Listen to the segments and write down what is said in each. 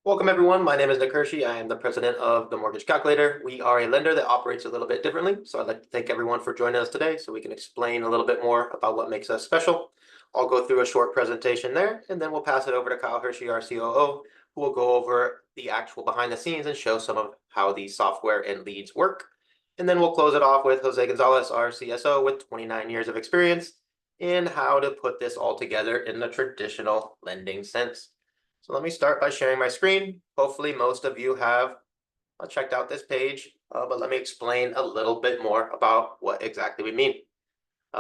Welcome everyone. My name is Nick Hershey. I am the president of the Mortgage Calculator. We are a lender that operates a little bit differently. So I'd like to thank everyone for joining us today so we can explain a little bit more about what makes us special. I'll go through a short presentation there, and then we'll pass it over to Kyle Hershey, our COO, who will go over the actual behind the scenes and show some of how the software and leads work. And then we'll close it off with Jose Gonzalez, our CSO, with 29 years of experience in how to put this all together in the traditional lending sense. So let me start by sharing my screen. Hopefully most of you have checked out this page, but let me explain a little bit more about what exactly we mean.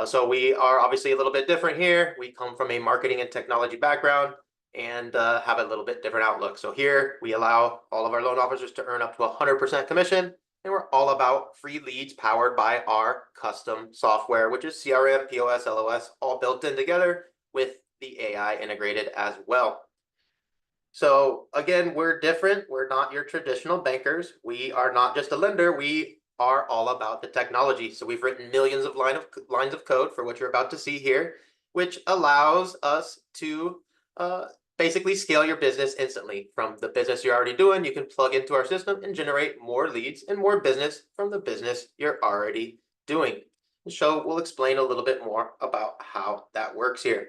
So we are obviously a little bit different here. We come from a marketing and technology background and have a little bit different outlook. So here we allow all of our loan officers to earn up to 100% commission, and we're all about free leads powered by our custom software, which is CRM, POS, LOS, all built in together with the AI integrated as well. So again, we're different. We're not your traditional bankers. We are not just a lender. We are all about the technology. So we've written millions of lines of code for what you're about to see here, which allows us to basically scale your business instantly. From the business you're already doing, you can plug into our system and generate more leads and more business from the business you're already doing. So we'll explain a little bit more about how that works here.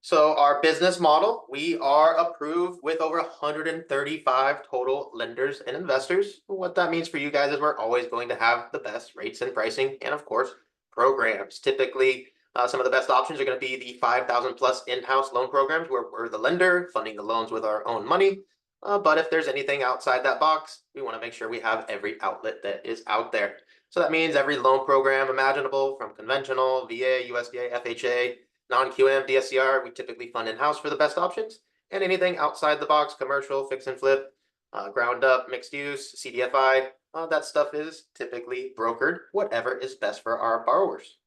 So our business model, we are approved with over 135 total lenders and investors. What that means for you guys is we're always going to have the best rates and pricing and of course, programs. Typically, some of the best options are going to be the 5,000 plus in-house loan programs where we're the lender funding the loans with our own money. But if there's anything outside that box, we want to make sure we have every outlet that is out there. So that means every loan program imaginable from conventional, VA, USDA, FHA, non-QM, DSCR, we typically fund in-house for the best options. And anything outside the box, commercial, fix and flip, ground up, mixed use, CDFI, that stuff is typically brokered, whatever is best for our borrowers.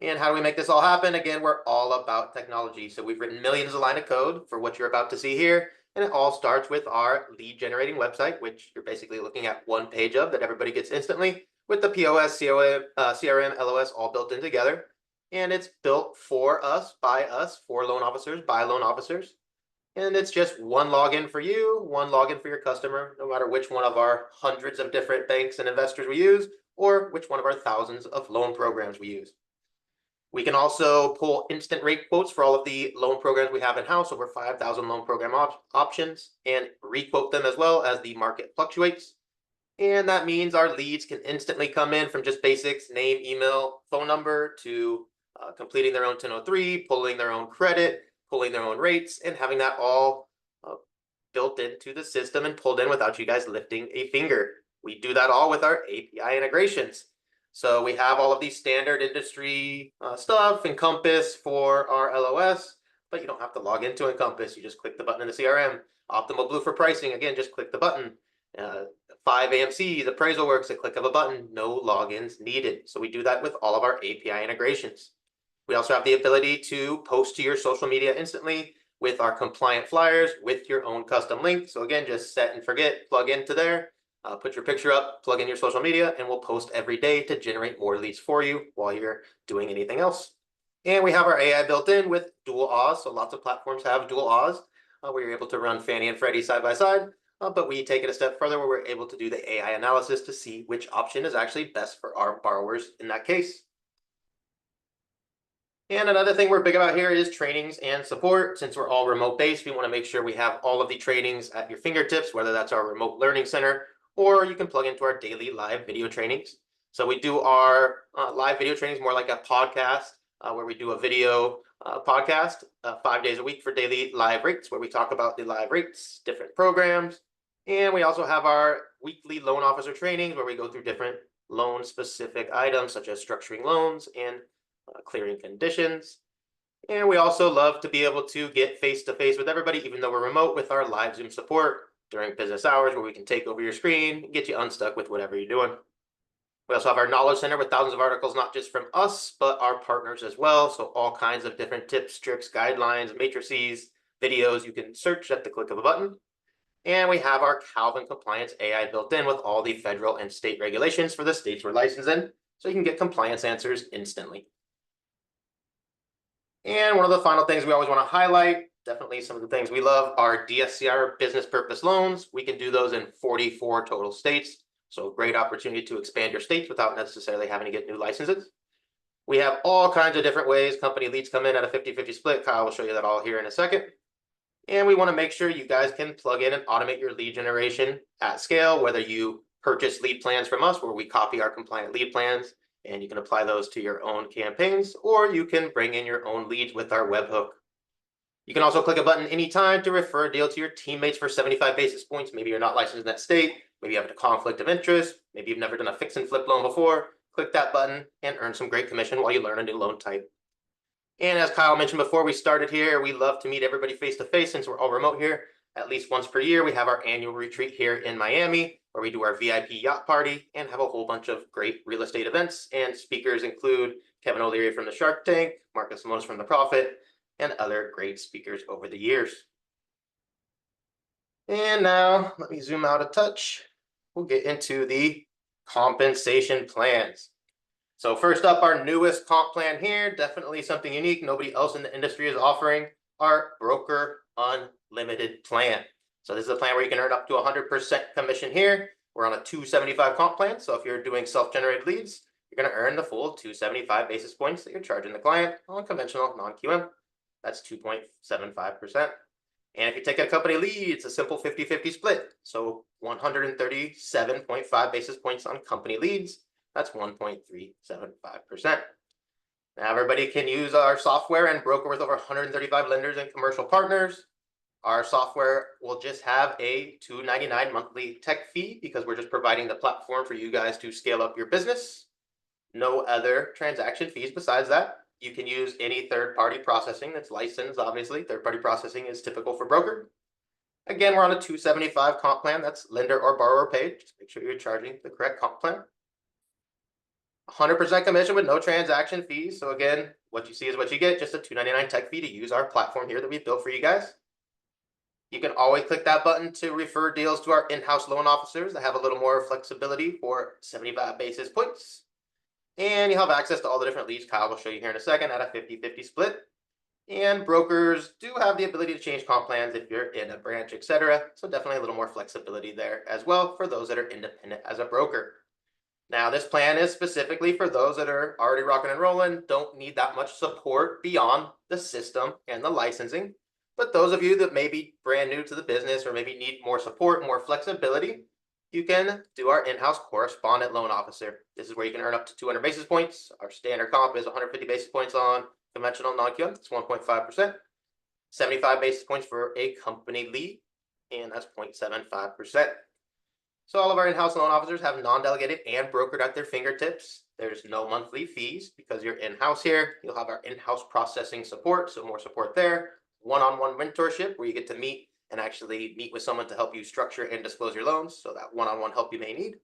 And how do we make this all happen? Again, we're all about technology. So we've written millions of lines of code for what you're about to see here. And it all starts with our lead generating website, which you're basically looking at one page of that everybody gets instantly with the POS, CRM, LOS all built in together. And it's built for us, by us, for loan officers, by loan officers. And it's just one login for you, one login for your customer, no matter which one of our hundreds of different banks and investors we use, or which one of our thousands of loan programs we use. We can also pull instant rate quotes for all of the loan programs we have in-house, over 5,000 loan program options, and requote them as well as the market fluctuates. And that means our leads can instantly come in from just basics, name, email, phone number, to completing their own 1003, pulling their own credit, pulling their own rates, and having that all built into the system and pulled in without you guys lifting a finger. We do that all with our API integrations. So we have all of these standard industry stuff, Encompass for our LOS, but you don't have to log into Encompass. You just click the button in the CRM. Optimal Blue for pricing, again, just click the button. 5 AMCs, appraisal works, a click of a button, no logins needed. So we do that with all of our API integrations. We also have the ability to post to your social media instantly with our compliant flyers with your own custom link. So again, just set and forget, plug into there, put your picture up, plug in your social media, and we'll post every day to generate more leads for you while you're doing anything else. And we have our AI built in with dual Oz. So lots of platforms have dual Oz where you're able to run Fannie and Freddie side by side. But we take it a step further where we're able to do the AI analysis to see which option is actually best for our borrowers in that case. And another thing we're big about here is trainings and support. Since we're all remote based, we want to make sure we have all of the trainings at your fingertips, whether that's our remote learning center, or you can plug into our daily live video trainings. So we do our live video trainings more like a podcast, where we do a video podcast 5 days a week for daily live rates, where we talk about the live rates, different programs. And we also have our weekly loan officer trainings where we go through different loan specific items such as structuring loans and clearing conditions. And we also love to be able to get face-to-face with everybody, even though we're remote, with our live Zoom support during business hours where we can take over your screen and get you unstuck with whatever you're doing. We also have our knowledge center with thousands of articles, not just from us, but our partners as well. So all kinds of different tips, tricks, guidelines, matrices, videos you can search at the click of a button. And we have our Calvin compliance AI built in with all the federal and state regulations for the states we're licensed in, so you can get compliance answers instantly. And one of the final things we always want to highlight, definitely some of the things we love are DSCR business purpose loans. We can do those in 44 total states. So great opportunity to expand your states without necessarily having to get new licenses. We have all kinds of different ways company leads come in at a 50-50 split. Kyle will show you that all here in a second. And we want to make sure you guys can plug in and automate your lead generation at scale, whether you purchase lead plans from us, where we copy our compliant lead plans, and you can apply those to your own campaigns, or you can bring in your own leads with our webhook. You can also click a button anytime to refer a deal to your teammates for 75 basis points. Maybe you're not licensed in that state. Maybe you have a conflict of interest. Maybe you've never done a fix and flip loan before. Click that button and earn some great commission while you learn a new loan type. And as Kyle mentioned before we started here, we love to meet everybody face to face since we're all remote here. At least once per year, we have our annual retreat here in Miami, where we do our VIP yacht party and have a whole bunch of great real estate events. And speakers include Kevin O'Leary from the Shark Tank, Marcus Simonis from The Profit, and other great speakers over the years. And now let me zoom out a touch. We'll get into the compensation plans. So first up, our newest comp plan here, definitely something unique nobody else in the industry is offering, our Broker Unlimited plan. So this is a plan where you can earn up to 100% commission here. We're on a 275 comp plan. So if you're doing self-generated leads, you're going to earn the full 275 basis points that you're charging the client on conventional non-QM. That's 2.75%. And if you take a company lead, it's a simple 50-50 split. So 137.5 basis points on company leads. That's 1.375%. Now everybody can use our software and broker with over 135 lenders and commercial partners. Our software will just have a $299 monthly tech fee because we're just providing the platform for you guys to scale up your business. No other transaction fees besides that. You can use any third-party processing that's licensed, obviously. Third-party processing is typical for broker. Again, we're on a 275 comp plan. That's lender or borrower paid. Just make sure you're charging the correct comp plan. 100% commission with no transaction fees. So again, what you see is what you get, just a $299 tech fee to use our platform here that we built for you guys. You can always click that button to refer deals to our in-house loan officers that have a little more flexibility for 75 basis points. And you have access to all the different leads Kyle will show you here in a second at a 50-50 split. And brokers do have the ability to change comp plans if you're in a branch, etc. So definitely a little more flexibility there as well for those that are independent as a broker. Now, this plan is specifically for those that are already rocking and rolling, don't need that much support beyond the system and the licensing. But those of you that may be brand new to the business or maybe need more support, more flexibility, you can do our in-house correspondent loan officer. This is where you can earn up to 200 basis points. Our standard comp is 150 basis points on conventional non-QM. That's 1.5%. 75 basis points for a company lead, and that's 0.75%. So all of our in-house loan officers have non-delegated and brokered at their fingertips. There's no monthly fees because you're in-house here. You'll have our in-house processing support, so more support there. One-on-one mentorship where you get to meet and actually meet with someone to help you structure and disclose your loans, so that one-on-one help you may need.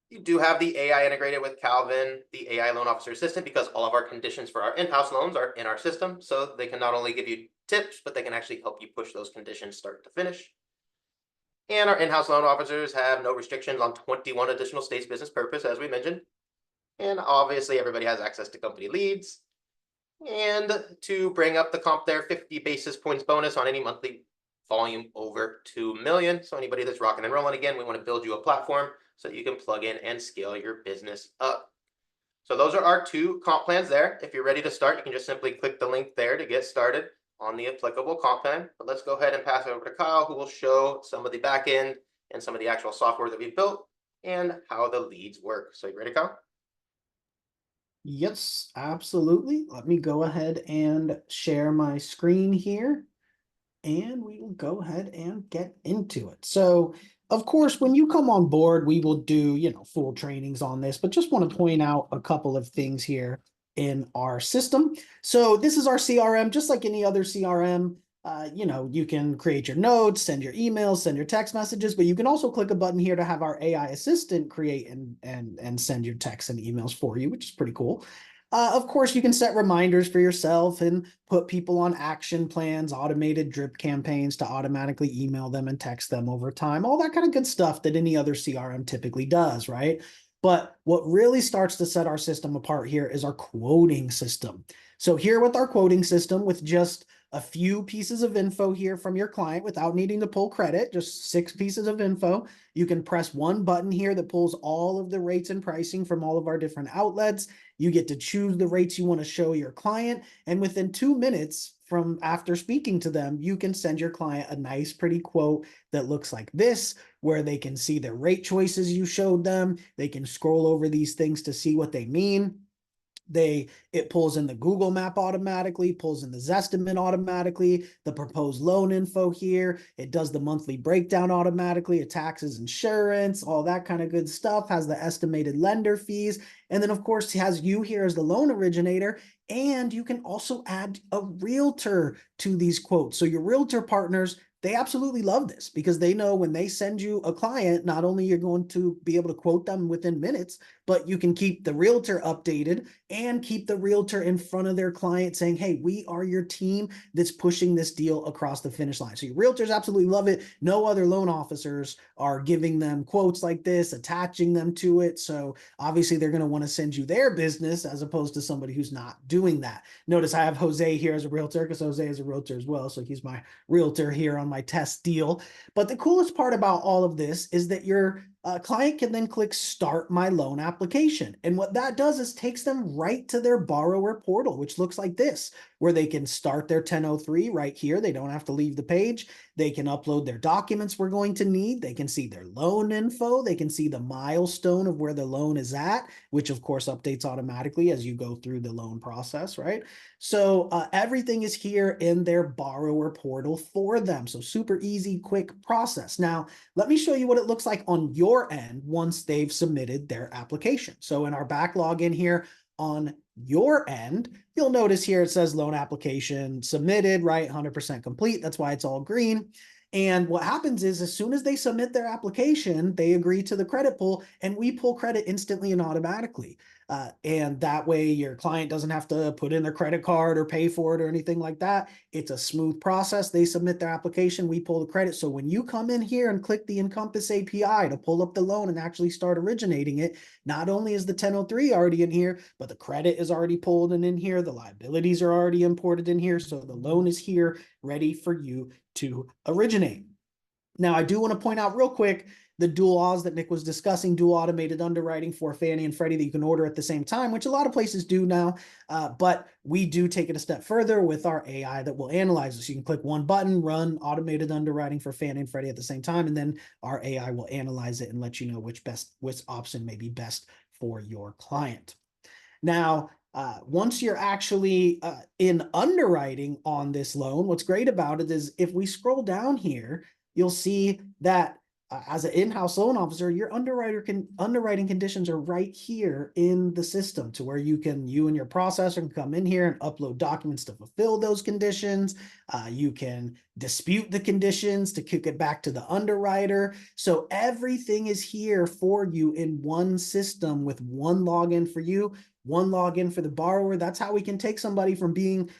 You do have the AI integrated with Calvin, the AI loan officer assistant, because all of our conditions for our in-house loans are in our system. So they can not only give you tips, but they can actually help you push those conditions start to finish. And our in-house loan officers have no restrictions on 21 additional states business purpose, as we mentioned. And obviously everybody has access to company leads. And to bring up the comp there, 50 basis points bonus on any monthly volume over 2 million. So anybody that's rocking and rolling, again, we want to build you a platform so that you can plug in and scale your business up. So those are our two comp plans there. If you're ready to start, you can just simply click the link there to get started on the applicable comp plan. But let's go ahead and pass it over to Kyle, who will show some of the back end and some of the actual software that we've built and how the leads work. So you ready, Kyle? Yes, absolutely. Let me go ahead and share my screen here, and we will go ahead and get into it. So, of course, when you come on board, we will do, full trainings on this, but just want to point out a couple of things here in our system. So this is our CRM, just like any other CRM. You can create your notes, send your emails, send your text messages, but you can also click a button here to have our AI assistant create and send your texts and emails for you, which is pretty cool. Of course, you can set reminders for yourself and put people on action plans, automated drip campaigns to automatically email them and text them over time, all that kind of good stuff that any other CRM typically does, right? But what really starts to set our system apart here is our quoting system. So here with our quoting system, with just a few pieces of info here from your client without needing to pull credit, just 6 pieces of info. You can press one button here that pulls all of the rates and pricing from all of our different outlets. You get to choose the rates you want to show your client. And within 2 minutes from after speaking to them, you can send your client a nice, pretty quote that looks like this, where they can see the rate choices you showed them. They can scroll over these things to see what they mean. It pulls in the Google map automatically, pulls in the Zestimate automatically, the proposed loan info here. It does the monthly breakdown automatically, it taxes, insurance, all that kind of good stuff, has the estimated lender fees. And then of course has you here as the loan originator. And you can also add a realtor to these quotes. So your realtor partners, they absolutely love this because they know when they send you a client, not only you're going to be able to quote them within minutes, but you can keep the realtor updated and keep the realtor in front of their client saying, hey, we are your team that's pushing this deal across the finish line. So your realtors absolutely love it. No other loan officers are giving them quotes like this, attaching them to it. So obviously they're going to want to send you their business as opposed to somebody who's not doing that. Notice I have Jose here as a realtor because Jose is a realtor as well. So he's my realtor here on my test deal. But the coolest part about all of this is that your client can then click Start My Loan Application. And what that does is takes them right to their borrower portal, which looks like this, where they can start their 1003 right here. They don't have to leave the page. They can upload their documents we're going to need. They can see their loan info. They can see the milestone of where the loan is at, which of course updates automatically as you go through the loan process, right? So everything is here in their borrower portal for them. So super easy, quick process. Now, let me show you what it looks like on your end once they've submitted their application. So in our backlog in here on your end, you'll notice here it says loan application submitted, right? 100% complete. That's why it's all green. And what happens is as soon as they submit their application, they agree to the credit pull and we pull credit instantly and automatically. And that way your client doesn't have to put in their credit card or pay for it or anything like that. It's a smooth process. They submit their application, we pull the credit. So when you come in here and click the Encompass API to pull up the loan and actually start originating it, not only is the 1003 already in here, but the credit is already pulled and in here. The liabilities are already imported in here. So the loan is here ready for you to originate. Now, I do want to point out real quick the dual AUS that Nick was discussing, dual automated underwriting for Fannie and Freddie that you can order at the same time, which a lot of places do now. But we do take it a step further with our AI that will analyze this. You can click one button, run automated underwriting for Fannie and Freddie at the same time, and then our AI will analyze it and let you know which option may be best for your client. Now, once you're actually in underwriting on this loan, what's great about it is if we scroll down here, you'll see that as an in-house loan officer, your underwriting conditions are right here in the system to where you and your processor can come in here and upload documents to fulfill those conditions. You can dispute the conditions to kick it back to the underwriter. So everything is here for you in one system with one login for you, one login for the borrower. That's how we can take somebody from being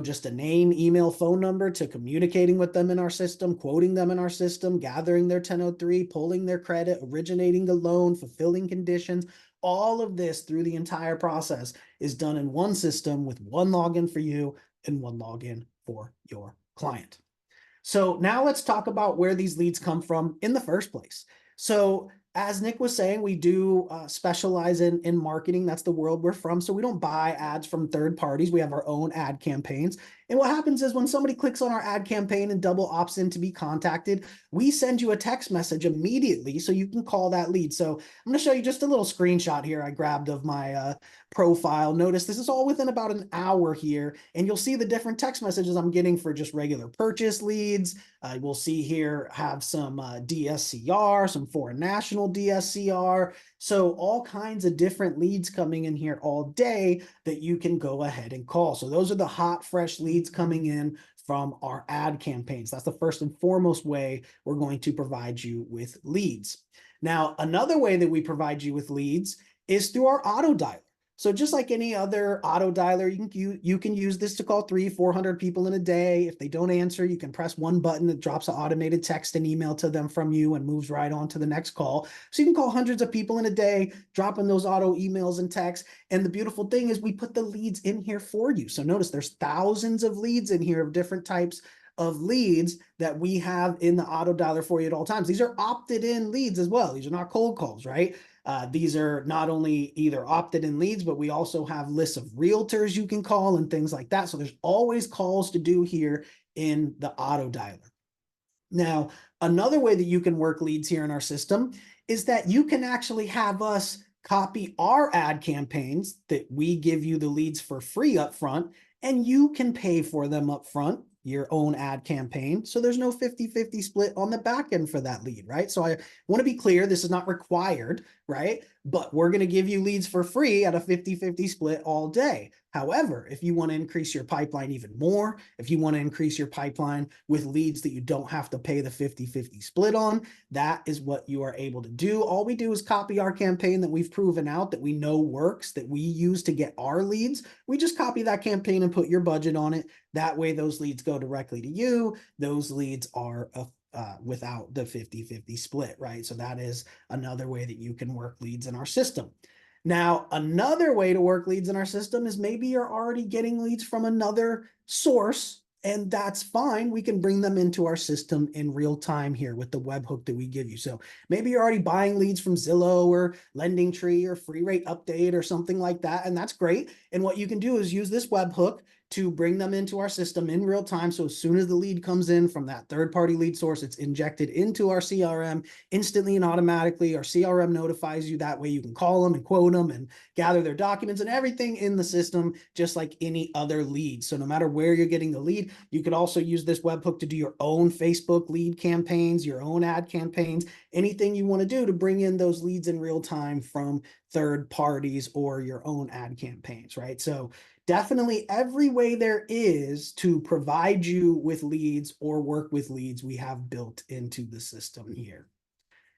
just a name, email, phone number to communicating with them in our system, quoting them in our system, gathering their 1003, pulling their credit, originating the loan, fulfilling conditions. All of this through the entire process is done in one system with one login for you and one login for your client. So now let's talk about where these leads come from in the first place. So as Nick was saying, we do specialize in marketing. That's the world we're from. So we don't buy ads from third parties. We have our own ad campaigns. And what happens is when somebody clicks on our ad campaign and double opts in to be contacted, we send you a text message immediately so you can call that lead. So I'm going to show you just a little screenshot here I grabbed of my profile. Notice this is all within about an hour here, and you'll see the different text messages I'm getting for just regular purchase leads. We'll see here have some DSCR, some foreign national DSCR. So all kinds of different leads coming in here all day that you can go ahead and call. So those are the hot, fresh leads coming in from our ad campaigns. That's the first and foremost way we're going to provide you with leads. Now, another way that we provide you with leads is through our auto dialer. So just like any other auto dialer, you can use this to call 300-400 people in a day. If they don't answer, you can press one button that drops an automated text and email to them from you and moves right on to the next call. So you can call hundreds of people in a day, dropping those auto emails and texts. And the beautiful thing is we put the leads in here for you. So notice there's thousands of leads in here of different types of leads that we have in the auto dialer for you at all times. These are opted in leads as well. These are not cold calls, right? These are not only either opted in leads, but we also have lists of realtors you can call and things like that. So there's always calls to do here in the auto dialer. Now, another way that you can work leads here in our system is that you can actually have us copy our ad campaigns that we give you the leads for free up front, and you can pay for them up front, your own ad campaign. So there's no 50-50 split on the back end for that lead, right? So I want to be clear, this is not required, right? But we're going to give you leads for free at a 50-50 split all day. However, if you want to increase your pipeline even more, if you want to increase your pipeline with leads that you don't have to pay the 50-50 split on, that is what you are able to do. All we do is copy our campaign that we've proven out, that we know works, that we use to get our leads. We just copy that campaign and put your budget on it. That way those leads go directly to you. Those leads are without the 50-50 split, right? So that is another way that you can work leads in our system. Now, another way to work leads in our system is maybe you're already getting leads from another source, and that's fine. We can bring them into our system in real time here with the webhook that we give you. So maybe you're already buying leads from Zillow or LendingTree or Free Rate Update or something like that, and that's great. And what you can do is use this webhook to bring them into our system in real time. So as soon as the lead comes in from that third-party lead source, it's injected into our CRM instantly and automatically. Our CRM notifies you. That way you can call them and quote them and gather their documents and everything in the system, just like any other lead. So no matter where you're getting the lead, you could also use this webhook to do your own Facebook lead campaigns, your own ad campaigns, anything you want to do to bring in those leads in real time from third parties or your own ad campaigns, right? So definitely every way there is to provide you with leads or work with leads, we have built into the system here.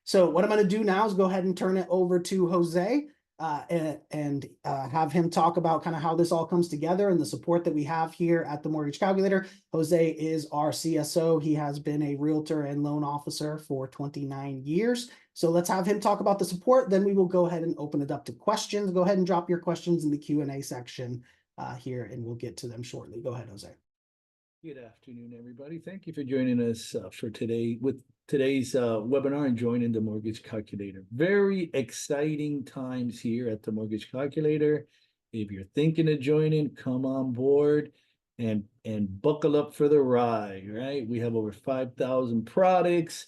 So what I'm going to do now is go ahead and turn it over to Jose and have him talk about kind of how this all comes together and the support that we have here at the Mortgage Calculator. Jose is our CSO. He has been a realtor and loan officer for 29 years. So let's have him talk about the support. Then we will go ahead and open it up to questions. Go ahead and drop your questions in the Q&A section here, and we'll get to them shortly. Go ahead, Jose. Good afternoon, everybody. Thank you for joining us for today's webinar and joining the Mortgage Calculator. Very exciting times here at the Mortgage Calculator. If you're thinking of joining, come on board and buckle up for the ride, right? We have over 5,000 products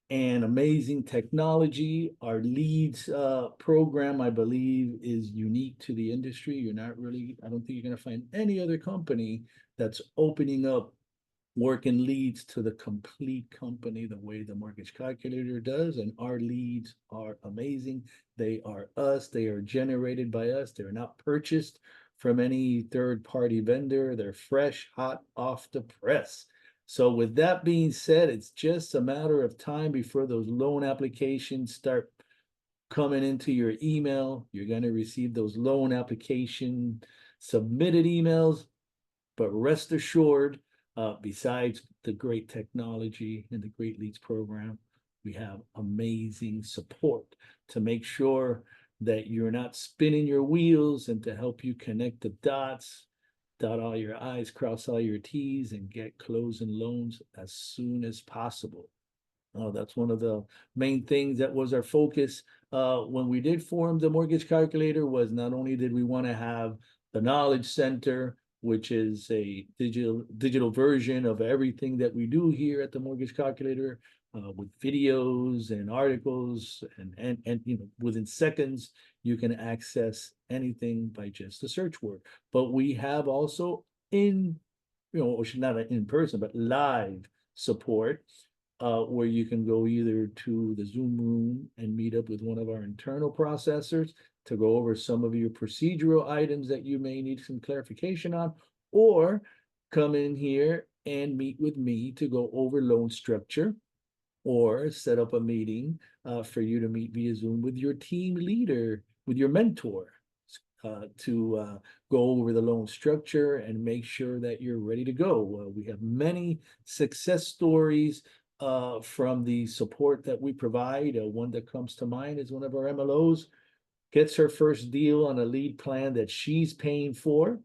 and amazing technology. Our leads program, I believe, is unique to the industry. I don't think you're going to find any other company that's opening up working leads to the complete company the way the Mortgage Calculator does. And our leads are amazing. They are us. They are generated by us. They're not purchased from any third-party vendor. They're fresh, hot off the press. So with that being said, it's just a matter of time before those loan applications start coming into your email. You're going to receive those loan application submitted emails. But rest assured, besides the great technology and the Great Leads program, we have amazing support to make sure that you're not spinning your wheels and to help you connect the dots, dot all your I's, cross all your T's, and get closing loans as soon as possible. That's one of the main things that was our focus when we did form the Mortgage Calculator. Was not only did we want to have the Knowledge Center, which is a digital version of everything that we do here at the Mortgage Calculator, with videos and articles, and within seconds you can access anything by just a search word. But we have also not in person, but live support, where you can go either to the Zoom room and meet up with one of our internal processors to go over some of your procedural items that you may need some clarification on, or come in here and meet with me to go over loan structure, or set up a meeting for you to meet via Zoom with your team leader, with your mentor. to go over the loan structure and make sure that you're ready to go. We have many success stories from the support that we provide. One that comes to mind is one of our MLOs gets her first deal on a lead plan that she's paying for.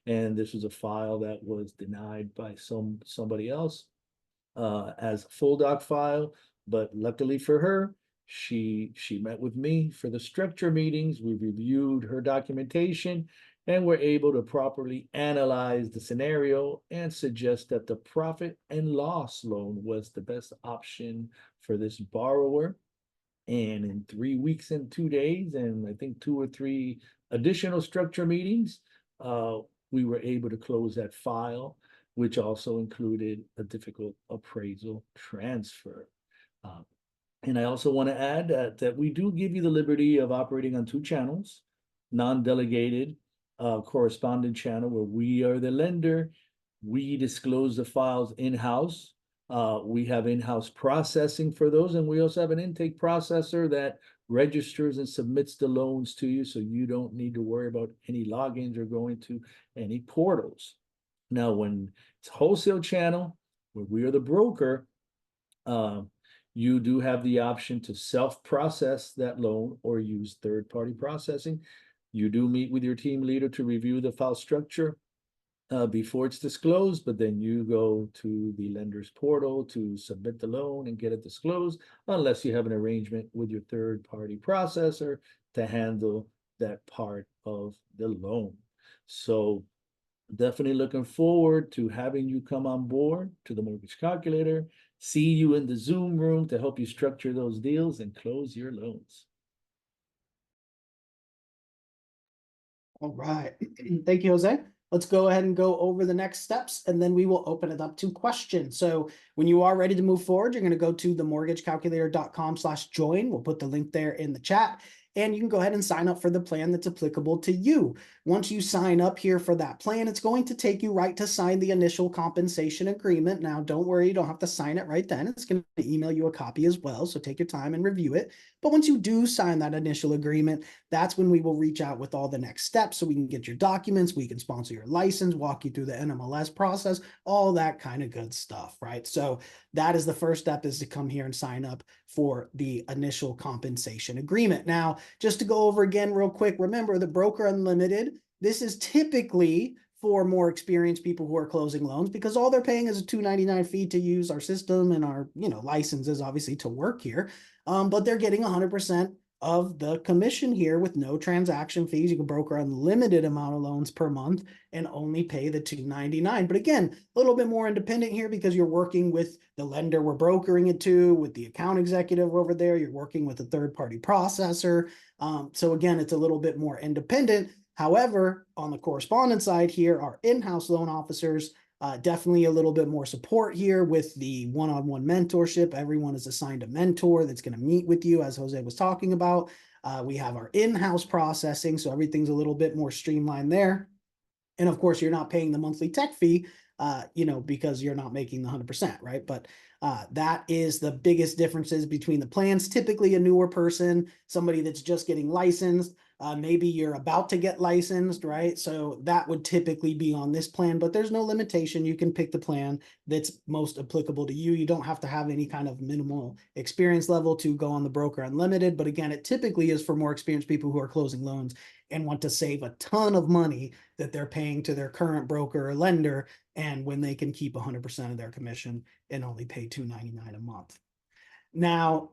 And this was a file that was denied by somebody else as a full doc file. But luckily for her, she met with me for the structure meetings. We reviewed her documentation and were able to properly analyze the scenario and suggest that the profit and loss loan was the best option for this borrower. And in 3 weeks and 2 days, and I think 2 or 3 additional structure meetings, we were able to close that file, which also included a difficult appraisal transfer. And I also want to add that we do give you the liberty of operating on 2 channels, non-delegated correspondent channel where we are the lender. We disclose the files in-house. We have in-house processing for those, and we also have an intake processor that registers and submits the loans to you, so you don't need to worry about any logins or going to any portals. Now, when it's wholesale channel, where we are the broker, you do have the option to self-process that loan or use third-party processing. You do meet with your team leader to review the file structure before it's disclosed, but then you go to the lender's portal to submit the loan and get it disclosed, unless you have an arrangement with your third-party processor to handle that part of the loan. So definitely looking forward to having you come on board to the Mortgage Calculator, see you in the Zoom room to help you structure those deals and close your loans. All right. Thank you, Jose. Let's go ahead and go over the next steps, and then we will open it up to questions. So when you are ready to move forward, you're going to go to themortgagecalculator.com/join. We'll put the link there in the chat, and you can go ahead and sign up for the plan that's applicable to you. Once you sign up here for that plan, it's going to take you right to sign the initial compensation agreement. Now, don't worry, you don't have to sign it right then. It's going to email you a copy as well, so take your time and review it. But once you do sign that initial agreement, that's when we will reach out with all the next steps so we can get your documents, we can sponsor your license, walk you through the NMLS process, all that kind of good stuff, right? So that is the first step, is to come here and sign up for the initial compensation agreement. Now, just to go over again real quick, remember the Broker Unlimited, this is typically for more experienced people who are closing loans, because all they're paying is a $2.99 fee to use our system and our licenses, obviously, to work here. But they're getting 100% of the commission here with no transaction fees. You can broker unlimited amount of loans per month and only pay the $2.99. But again, a little bit more independent here, because you're working with the lender we're brokering it to, with the account executive over there. You're working with a third-party processor. So again, it's a little bit more independent. However, on the correspondent side here, our in-house loan officers, definitely a little bit more support here with the one-on-one mentorship. Everyone is assigned a mentor that's going to meet with you, as Jose was talking about. We have our in-house processing, so everything's a little bit more streamlined there. And of course, you're not paying the monthly tech fee, because you're not making the 100%, right? But that is the biggest differences between the plans. Typically a newer person, somebody that's just getting licensed, maybe you're about to get licensed, right? So that would typically be on this plan, but there's no limitation. You can pick the plan that's most applicable to you. You don't have to have any kind of minimal experience level to go on the Broker Unlimited. But again, it typically is for more experienced people who are closing loans and want to save a ton of money that they're paying to their current broker or lender, and when they can keep 100% of their commission and only pay $2.99 a month. Now,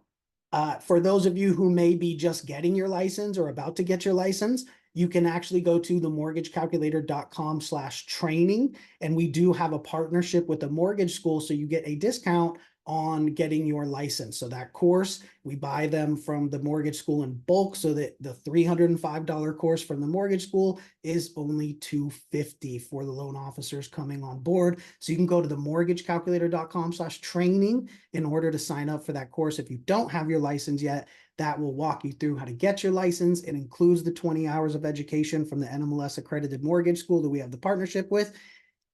for those of you who may be just getting your license or about to get your license, you can actually go to themortgagecalculator.com/training, and we do have a partnership with the mortgage school, so you get a discount on getting your license. So that course, we buy them from the mortgage school in bulk, so that the $305 course from the mortgage school is only $250 for the loan officers coming on board. So you can go to the mortgagecalculator.com/training in order to sign up for that course. If you don't have your license yet, that will walk you through how to get your license. It includes the 20 hours of education from the NMLS accredited mortgage school that we have the partnership with,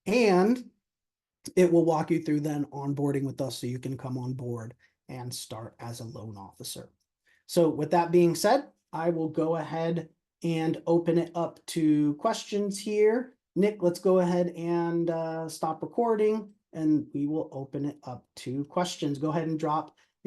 and it will walk you through then onboarding with us so you can come on board and start as a loan officer. So with that being said, I will go ahead and open it up to questions here. Nick, let's go ahead and stop recording and we will open it up to questions. Go ahead and drop